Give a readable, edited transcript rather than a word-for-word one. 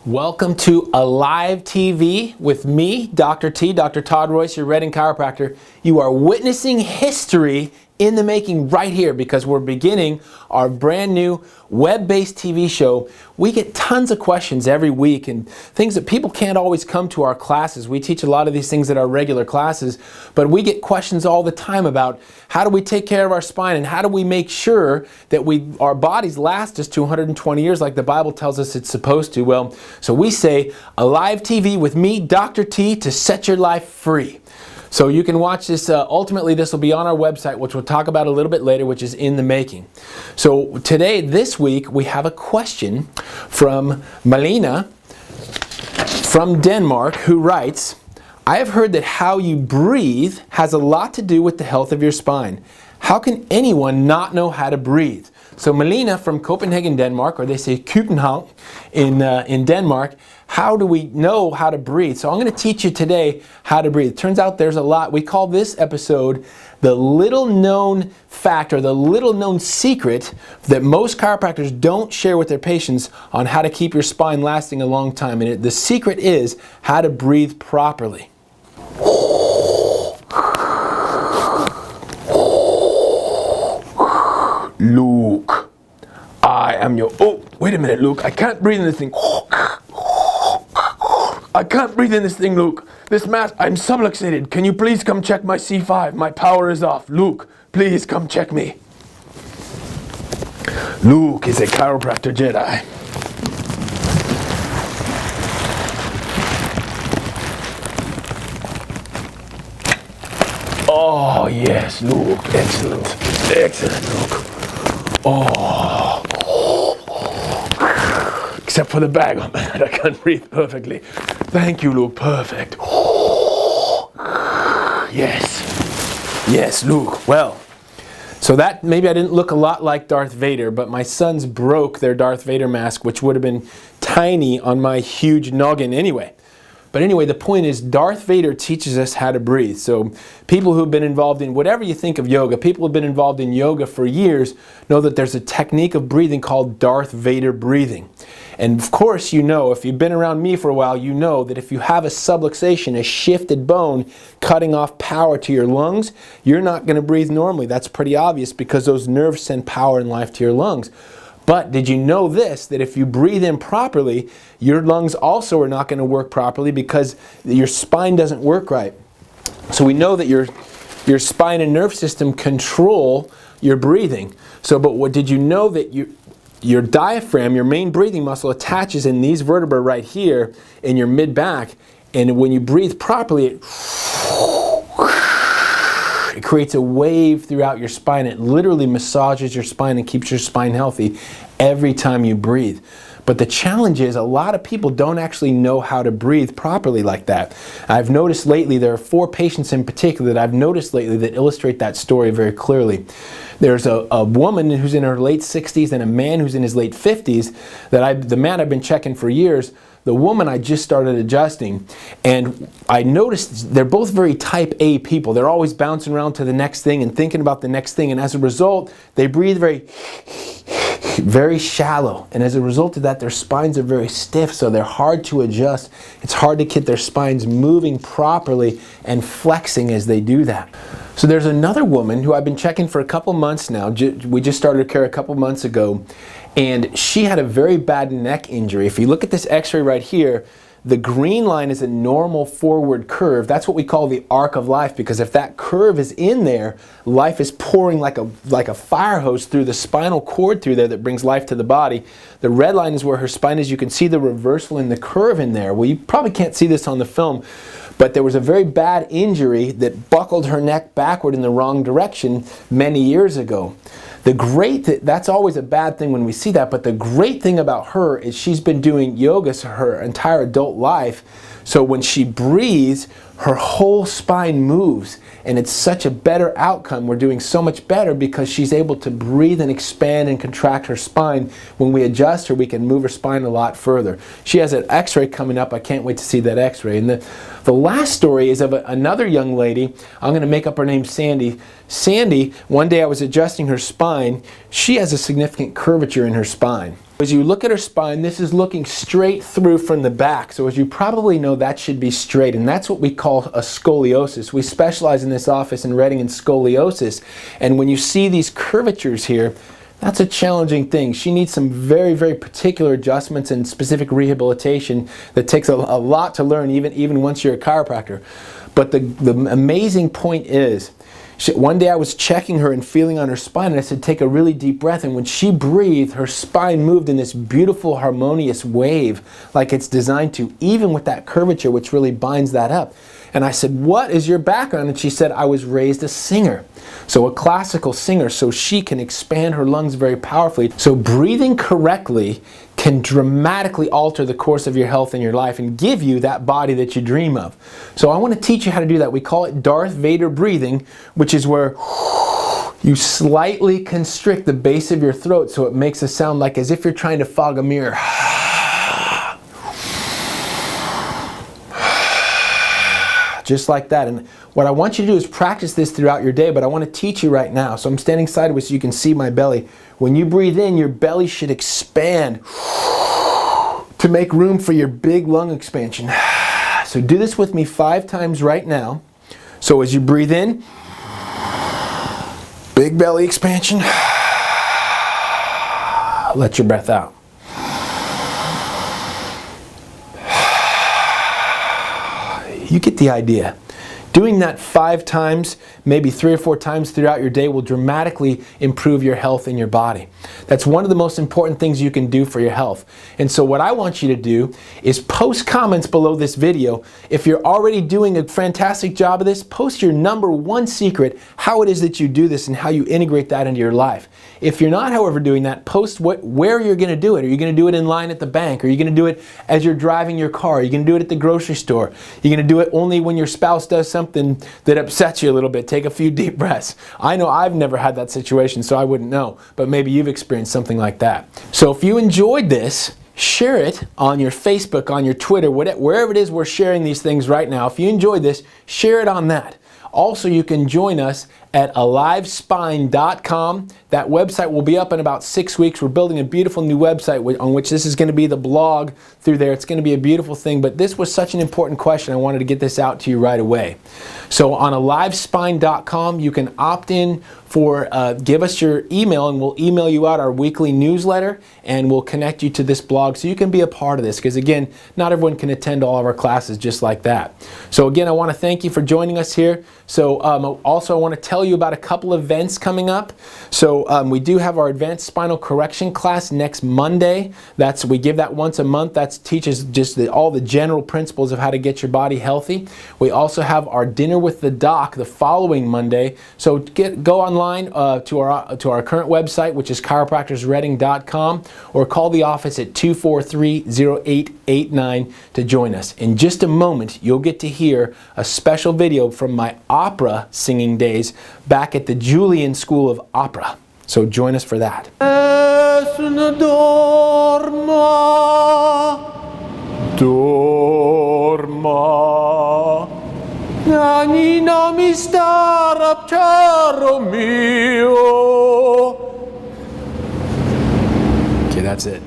Welcome to Alive TV with me, Dr. T, Dr. Todd Royce, your Reading chiropractor. You are witnessing history in the making right here because we're beginning our brand new web-based TV show. We get tons of questions every week and things that people can't always come to our classes. We teach a lot of these things at our regular classes, but we get questions all the time about how do we take care of our spine and how do we make sure that our bodies last us to 120 years like the Bible tells us it's supposed to. Well, so we say Alive TV with me, Dr. T, to set your life free. So you can watch this, ultimately this will be on our website, which we'll talk about a little bit later, which is in the making. So today, this week, we have a question from Malina from Denmark who writes, I have heard that how you breathe has a lot to do with the health of your spine. How can anyone not know how to breathe? So Malina from Copenhagen, Denmark, or they say Copenhagen in Denmark, how do we know how to breathe? So I'm going to teach you today how to breathe. Turns out there's a lot. We call this episode the little known fact or the little known secret that most chiropractors don't share with their patients on how to keep your spine lasting a long time. And the secret is how to breathe properly. Luke, I am your... Oh, wait a minute, Luke. I can't breathe in this thing. I can't breathe in this thing, Luke. This mask, I'm subluxated. Can you please come check my C5? My power is off. Luke, please come check me. Luke is a chiropractor Jedi. Oh, yes, Luke. Excellent. Excellent, Luke. Oh. Except for the bag on my head, I can't breathe perfectly. Thank you, Luke. Perfect. Yes. Yes, Luke. Well, so that, maybe I didn't look a lot like Darth Vader, but my sons broke their Darth Vader mask, which would have been tiny on my huge noggin anyway. But anyway, the point is Darth Vader teaches us how to breathe. So people who've been involved in whatever you think of yoga, people who've been involved in yoga for years know that there's a technique of breathing called Darth Vader breathing. And of course, you know, if you've been around me for a while, you know that if you have a subluxation, a shifted bone cutting off power to your lungs, you're not going to breathe normally. That's pretty obvious because those nerves send power and life to your lungs. But did you know this, that if you breathe in properly, your lungs also are not going to work properly because your spine doesn't work right. So we know that your spine and nerve system control your breathing. So, but what did you know that your diaphragm, your main breathing muscle, attaches in these vertebrae right here in your mid-back, and when you breathe properly, it creates a wave throughout your spine. It literally massages your spine and keeps your spine healthy every time you breathe. But the challenge is a lot of people don't actually know how to breathe properly like that. I've noticed lately, there are 4 patients in particular that I've noticed lately that illustrate that story very clearly. There's a woman who's in her late 60s and a man who's in his late 50s that the man I've been checking for years. The woman I just started adjusting, and I noticed they're both very type A people. They're always bouncing around to the next thing and thinking about the next thing, and as a result, they breathe very shallow, and as a result of that, their spines are very stiff, so they're hard to adjust. It's hard to get their spines moving properly and flexing as they do that. So there's another woman who I've been checking for a couple months now. We just started her care a couple months ago, and she had a very bad neck injury. If you look at this x-ray right here, the green line is a normal forward curve. That's what we call the arc of life, because if that curve is in there, life is pouring like a fire hose through the spinal cord through there that brings life to the body. The red line is where her spine is. You can see the reversal in the curve in there. Well, you probably can't see this on the film, but there was a very bad injury that buckled her neck backward in the wrong direction many years ago. That's always a bad thing when we see that, but the great thing about her is she's been doing yoga her entire adult life, so when she breathes, her whole spine moves, and it's such a better outcome. We're doing so much better because she's able to breathe and expand and contract her spine. When we adjust her, we can move her spine a lot further. She has an x-ray coming up. I can't wait to see that x-ray. And the last story is of another young lady. I'm going to make up her name Sandy. Sandy, one day I was adjusting her spine. She has a significant curvature in her spine. As you look at her spine, this is looking straight through from the back. So as you probably know, that should be straight, and that's what we call a scoliosis. We specialize in this office in Reading in scoliosis, and when you see these curvatures here, that's a challenging thing. She needs some very, very particular adjustments and specific rehabilitation that takes a lot to learn, even once you're a chiropractor. But the amazing point is, one day I was checking her and feeling on her spine, and I said, take a really deep breath. And when she breathed, her spine moved in this beautiful, harmonious wave, like it's designed to, even with that curvature, which really binds that up. And I said, what is your background? And she said, I was raised a singer. So a classical singer, so she can expand her lungs very powerfully. So breathing correctly can dramatically alter the course of your health and your life and give you that body that you dream of. So I want to teach you how to do that. We call it Darth Vader breathing, which is where you slightly constrict the base of your throat so it makes a sound like as if you're trying to fog a mirror. Just like that. And what I want you to do is practice this throughout your day, but I want to teach you right now. So I'm standing sideways so you can see my belly. When you breathe in, your belly should expand to make room for your big lung expansion. So do this with me 5 times right now. So as you breathe in, big belly expansion. Let your breath out. You get the idea. Doing that 5 times, maybe 3 or 4 times throughout your day will dramatically improve your health in your body. That's one of the most important things you can do for your health. And so what I want you to do is post comments below this video. If you're already doing a fantastic job of this, post your #1 secret, how it is that you do this and how you integrate that into your life. If you're not, however, doing that, post where you're going to do it. Are you going to do it in line at the bank? Are you going to do it as you're driving your car? Are you going to do it at the grocery store? Are you going to do it only when your spouse does something that upsets you a little bit? Take a few deep breaths. I know I've never had that situation, so I wouldn't know, but maybe you've experienced something like that. So if you enjoyed this, share it on your Facebook, on your Twitter, wherever it is we're sharing these things right now. If you enjoyed this, share it on that. Also, you can join us at alivespine.com. That website will be up in about 6 weeks. We're building a beautiful new website on which this is going to be the blog through there. It's going to be a beautiful thing, but this was such an important question. I wanted to get this out to you right away. So on alivespine.com, you can opt in for, give us your email and we'll email you out our weekly newsletter and we'll connect you to this blog so you can be a part of this, because again, not everyone can attend all of our classes just like that. So again, I want to thank you for joining us here. So also I want to tell you about a couple events coming up. So we do have our advanced spinal correction class next Monday. We give that once a month. That teaches just all the general principles of how to get your body healthy. We also have our dinner with the doc the following Monday. So go online to our current website, which is chiropractorsreading.com, or call the office at 243-0889 to join us. In just a moment, you'll get to hear a special video from my opera singing days back at the Julian School of Opera. So join us for that. Okay, that's it.